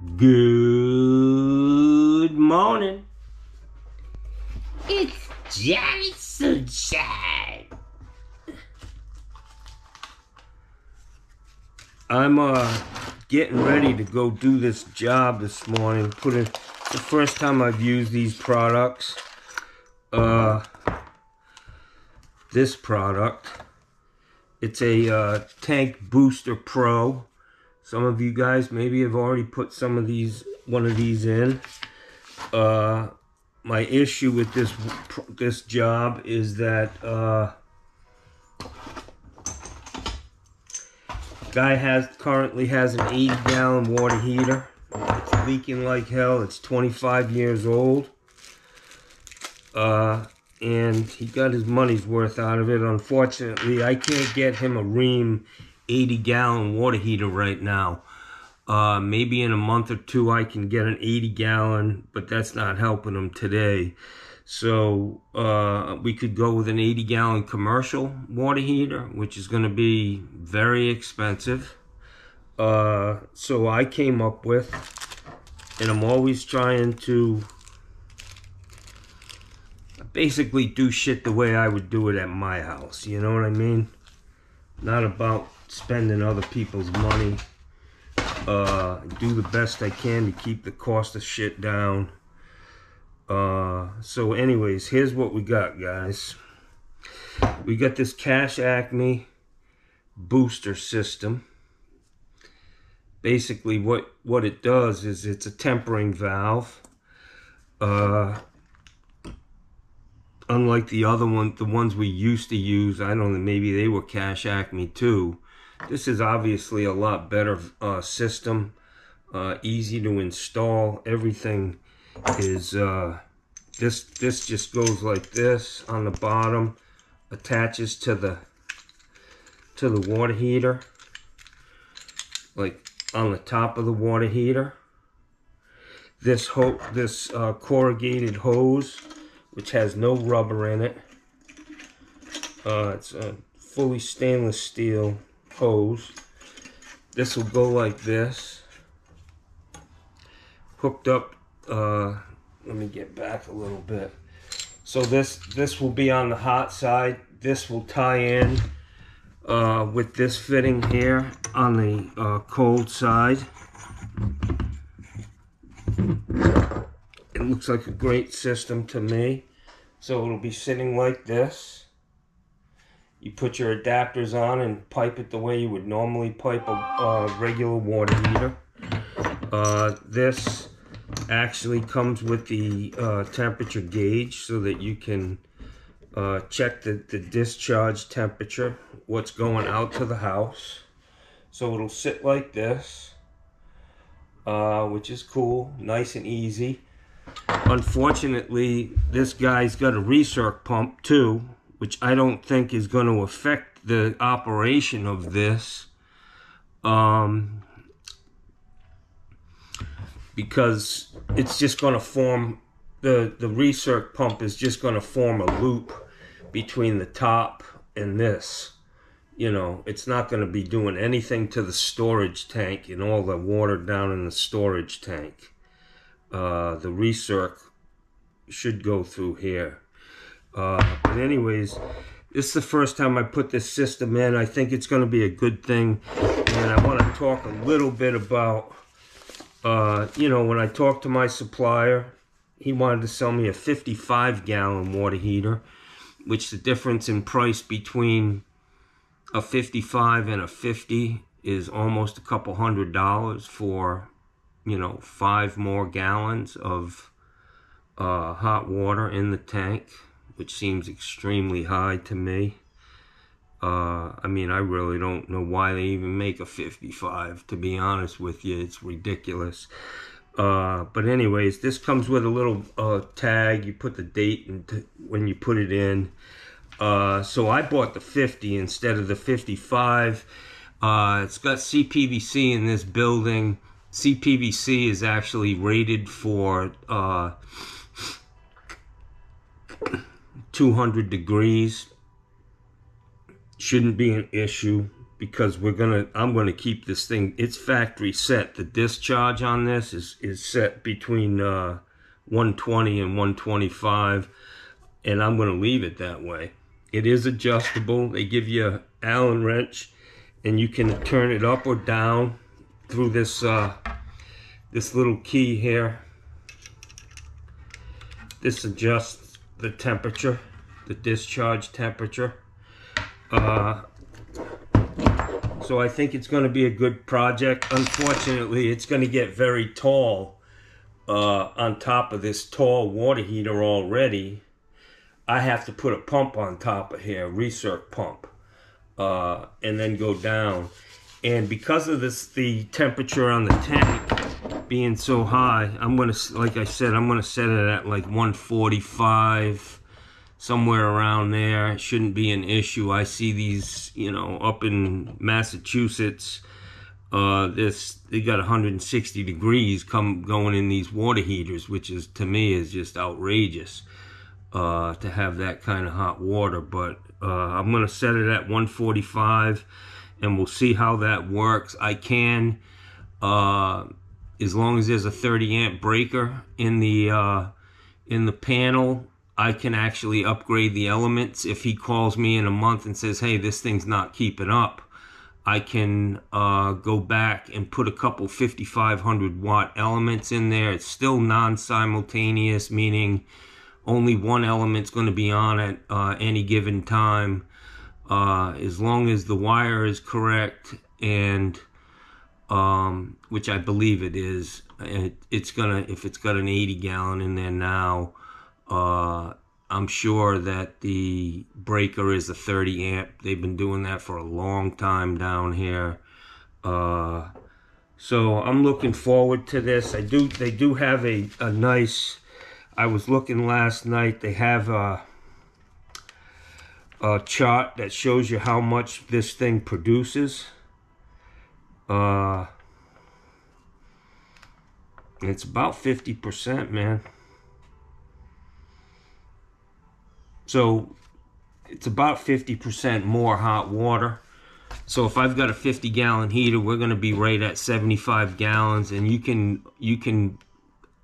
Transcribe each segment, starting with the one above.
Good morning. It's Jason Shine. I'm getting ready to go do this job this morning. It's the first time I've used these products. This product. It's a Tank Booster Pro. Some of you guys maybe have already put one of these in. My issue with this job is that guy currently has an 80-gallon water heater. It's leaking like hell. It's 25 years old. And he got his money's worth out of it. Unfortunately, I can't get him a Rheem 80-gallon water heater right now. Maybe in a month or two I can get an 80-gallon, but that's not helping him today. So we could go with an 80-gallon commercial water heater, which is going to be very expensive. So I came up with, and I'm always trying to basically do shit the way I would do it at my house. You know what I mean? Not about spending other people's money. Do the best I can to keep the cost of shit down. So anyways, here's what we got, guys. We got this Cash Acme booster system. Basically what it does is it's a tempering valve. Unlike the other one, the ones we used to use, I don't know, maybe they were Cash Acme too. This is obviously a lot better system, easy to install. Everything is this just goes like this on the bottom, attaches to the water heater, like on the top of the water heater. This corrugated hose, which has no rubber in it. It's a fully stainless steel hose. This will go like this, hooked up. Let me get back a little bit. So this will be on the hot side. This will tie in with this fitting here on the cold side. It looks like a great system to me. So it'll be sitting like this. You put your adapters on and pipe it the way you would normally pipe a regular water heater. This actually comes with the temperature gauge so that you can check the discharge temperature, what's going out to the house. So it'll sit like this, which is cool, nice and easy. Unfortunately, this guy's got a recirc pump too, which I don't think is going to affect the operation of this, because it's just going to form, the recirc pump is just going to form a loop between the top and this. You know, it's not going to be doing anything to the storage tank and all the water down in the storage tank. The recirc should go through here. But anyways, this is the first time I put this system in. I think it's going to be a good thing. And I want to talk a little bit about, you know, when I talked to my supplier, he wanted to sell me a 55-gallon water heater, which the difference in price between a 55 and a 50 is almost a couple $100 for, you know, 5 more gallons of hot water in the tank, which seems extremely high to me. I mean, I really don't know why they even make a 55, to be honest with you. It's ridiculous. But anyways, this comes with a little tag. You put the date when you put it in. So I bought the 50 instead of the 55. It's got CPVC in this building. CPVC is actually rated for 200 degrees. Shouldn't be an issue. because I'm gonna keep this thing. It's factory set. The discharge on this is set between 120 and 125, and I'm gonna leave it that way. It is adjustable. They give you an Allen wrench, and you can turn it up or down through this this little key here. This adjusts the temperature, the discharge temperature. So I think it's going to be a good project. Unfortunately, it's going to get very tall on top of this tall water heater already. I have to put a pump on top of here, a recirc pump, and then go down. And because of this, the temperature on the tank being so high, I'm going to, like I said, I'm going to set it at like 145, somewhere around there. It shouldn't be an issue. I see these, you know, up in Massachusetts, they got 160 degrees going in these water heaters, which is, to me, is just outrageous to have that kind of hot water. But I'm going to set it at 145, and we'll see how that works. I can, as long as there's a 30 amp breaker in the panel, I can actually upgrade the elements. If he calls me in a month and says, hey, this thing's not keeping up, I can go back and put a couple 5500 watt elements in there. It's still non-simultaneous, meaning only one element's going to be on at any given time. As long as the wire is correct, and which I believe it is, it's gonna, if it's got an 80 gallon in there now, I'm sure that the breaker is a 30 amp. They've been doing that for a long time down here. So I'm looking forward to this. They do have a nice, I was looking last night, they have a chart that shows you how much this thing produces. It's about 50%, man. So it's about 50% more hot water. So if I've got a 50 gallon heater, we're going to be right at 75 gallons, and you can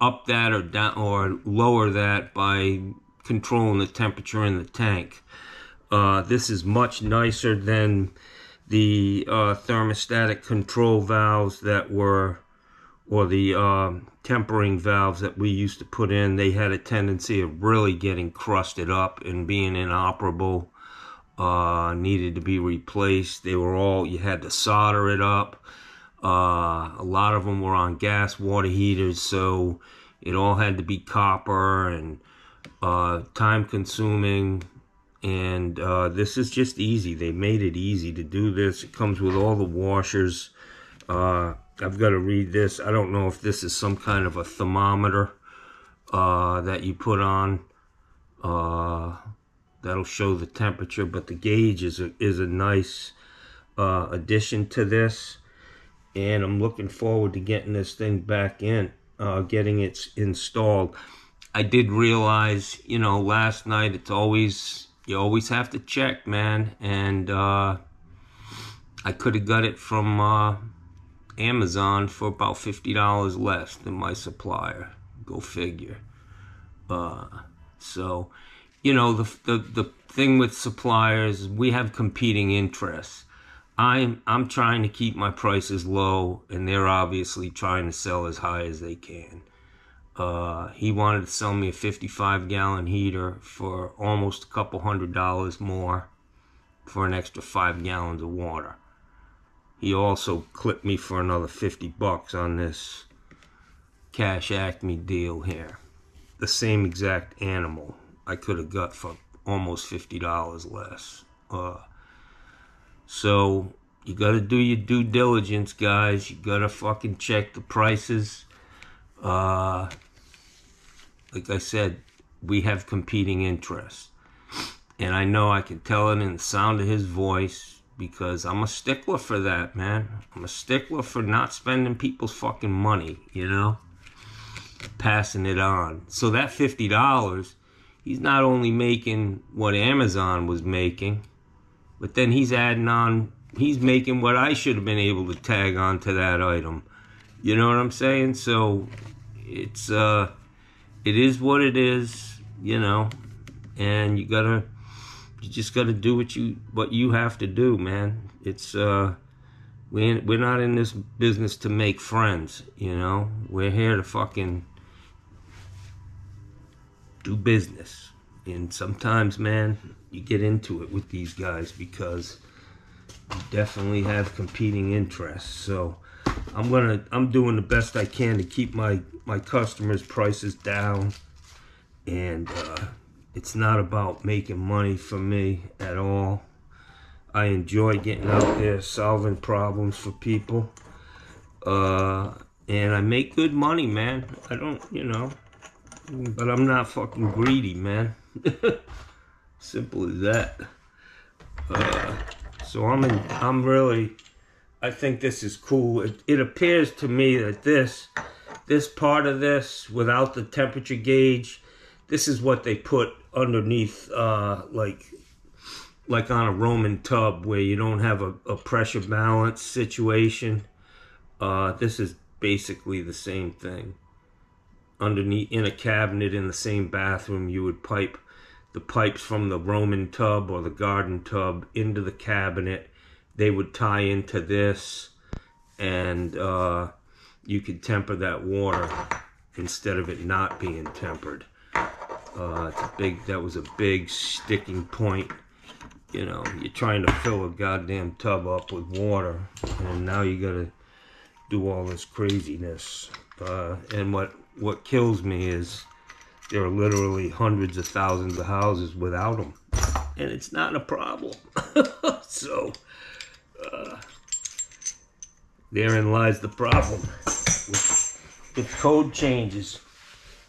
up that or down or lower that by controlling the temperature in the tank. This is much nicer than the thermostatic control valves that were, or the tempering valves that we used to put in. They had a tendency of really getting crusted up and being inoperable, needed to be replaced. They were all, you had to solder it up. A lot of them were on gas water heaters, so it all had to be copper and time consuming. And this is just easy. They made it easy to do this. It comes with all the washers. I've got to read this. I don't know if this is some kind of a thermometer that you put on. That'll show the temperature, but the gauge is a nice addition to this. And I'm looking forward to getting this thing back in, getting it installed. I did realize, you know, last night, it's always, you always have to check, man. And I could have got it from Amazon for about $50 less than my supplier. Go figure. So, you know, the thing with suppliers, we have competing interests. I'm trying to keep my prices low, and they're obviously trying to sell as high as they can. He wanted to sell me a 55 gallon heater for almost a couple $100 more for an extra 5 gallons of water. He also clipped me for another 50 bucks on this Cash Acme deal here. The same exact animal I could have got for almost $50 less. So you got to do your due diligence, guys. You got to fucking check the prices. Like I said, we have competing interests. And I know I can tell it in the sound of his voice, because I'm a stickler for that, man. I'm a stickler for not spending people's fucking money, you know? Passing it on. So that $50, he's not only making what Amazon was making, but then he's adding on he's making what I should have been able to tag on to that item. You know what I'm saying? So it's it is what it is, you know, and you just gotta do what you have to do, man. It's we're not in this business to make friends, you know. We're here to fucking do business. And sometimes, man, you get into it with these guys because you definitely have competing interests. So I'm doing the best I can to keep my customers' prices down. And it's not about making money for me at all. I enjoy getting out there solving problems for people. And I make good money, man. I don't, you know, but I'm not fucking greedy, man. Simple as that. So I'm really, I think this is cool. It appears to me that this part of this, without the temperature gauge, this is what they put underneath, like on a Roman tub where you don't have a pressure balance situation. This is basically the same thing. Underneath, in a cabinet in the same bathroom, you would pipe the pipes from the Roman tub or the garden tub into the cabinet. They would tie into this, and you could temper that water instead of it not being tempered. That was a big sticking point. You know, you're trying to fill a goddamn tub up with water, and now you gotta do all this craziness. And what kills me is there are literally hundreds of thousands of houses without them, and it's not a problem. So therein lies the problem with code changes.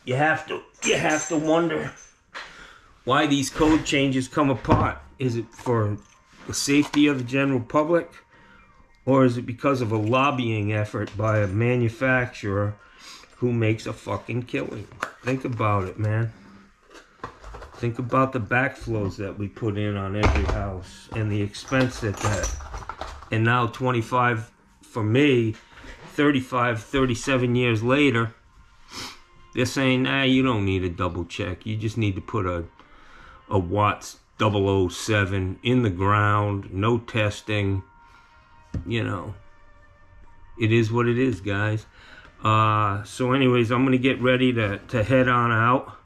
You have to wonder why these code changes come apart. Is it for the safety of the general public, or is it because of a lobbying effort by a manufacturer who makes a fucking killing? Think about it, man. Think about the backflows that we put in on every house and the expense that. And now 25, for me, 35, 37 years later, they're saying, nah, you don't need a double check. You just need to put a Watts 007 in the ground, no testing. You know, it is what it is, guys. So anyways, I'm going to get ready to head on out.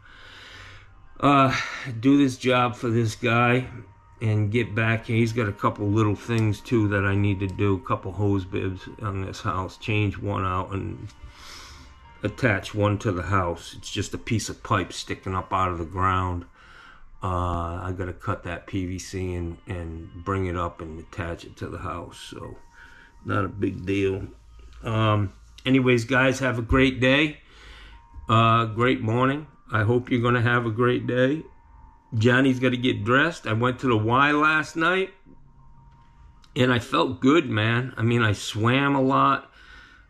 Do this job for this guy and get back. He's got a couple little things too that I need to do. A couple hose bibs on this house. Change one out and attach one to the house. It's just a piece of pipe sticking up out of the ground. I got to cut that PVC and bring it up and attach it to the house. So not a big deal. Anyways, guys, have a great day. Great morning. I hope you're going to have a great day. Johnny's got to get dressed. I went to the Y last night, and I felt good, man. I mean, I swam a lot,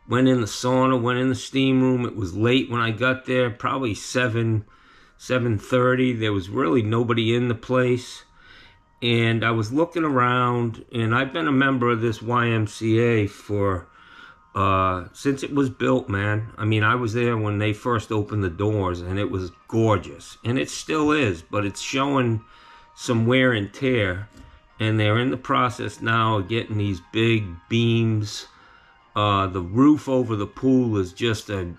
went in the sauna, went in the steam room. It was late when I got there, probably 7:30. There was really nobody in the place. And I was looking around, and I've been a member of this YMCA for since it was built, man. I mean, I was there when they first opened the doors, and it was gorgeous. And it still is, but it's showing some wear and tear. And they're in the process now of getting these big beams. The roof over the pool is just a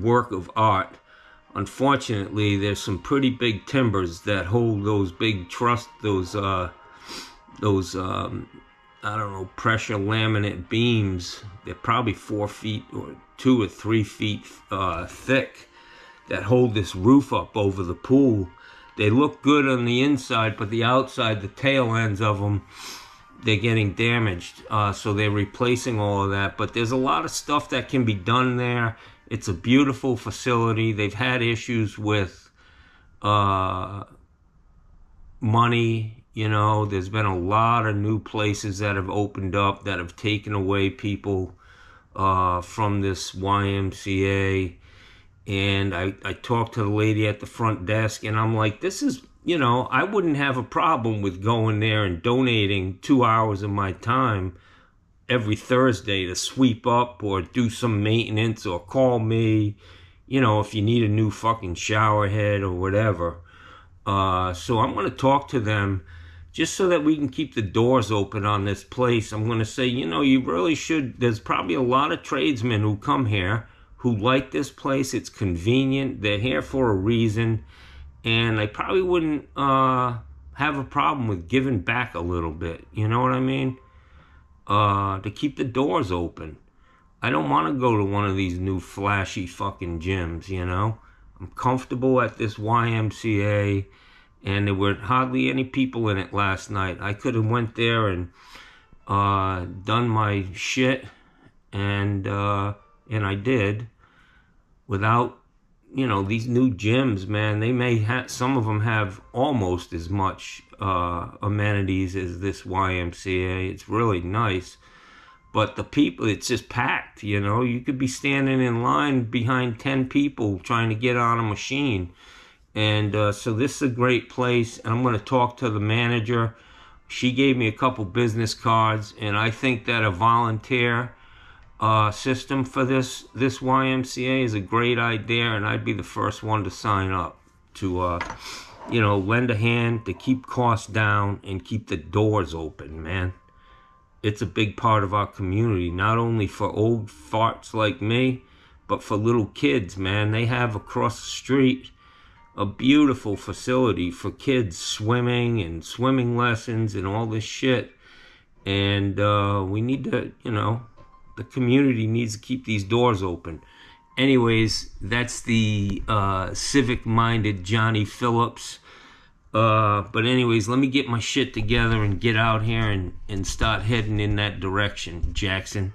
work of art. Unfortunately, there's some pretty big timbers that hold those big I don't know, pressure laminate beams. They're probably 4 feet or 2 or 3 feet thick that hold this roof up over the pool. They look good on the inside, but the outside, the tail ends of them, they're getting damaged. So they're replacing all of that. But there's a lot of stuff that can be done there. It's a beautiful facility. They've had issues with money. You know, there's been a lot of new places that have opened up that have taken away people from this YMCA. And I talked to the lady at the front desk, and I'm like, this is you know, I wouldn't have a problem with going there and donating 2 hours of my time every Thursday to sweep up or do some maintenance, or call me, you know, if you need a new fucking shower head or whatever. So I'm going to talk to them just so that we can keep the doors open on this place. I'm going to say, you know, you really should. There's probably a lot of tradesmen who come here who like this place. It's convenient. They're here for a reason. And I probably wouldn't have a problem with giving back a little bit. You know what I mean? To keep the doors open. I don't want to go to one of these new flashy fucking gyms, you know? I'm comfortable at this YMCA, and there were hardly any people in it last night. I could have went there and done my shit, and I did, without, you know, these new gyms, man. They may have, some of them have almost as much amenities as this YMCA. It's really nice. But the people, it's just packed, you know. You could be standing in line behind 10 people trying to get on a machine. And so this is a great place. And I'm going to talk to the manager. She gave me a couple business cards. And I think that a volunteer system for this YMCA is a great idea. And I'd be the first one to sign up to, you know, lend a hand to keep costs down and keep the doors open, man. It's a big part of our community, not only for old farts like me, but for little kids, man. They have across the street a beautiful facility for kids swimming and swimming lessons and all this shit. And we need to, you know, the community needs to keep these doors open. Anyways, that's the civic-minded Johnny Phillips. But anyways, let me get my shit together and get out here and start heading in that direction, Jackson.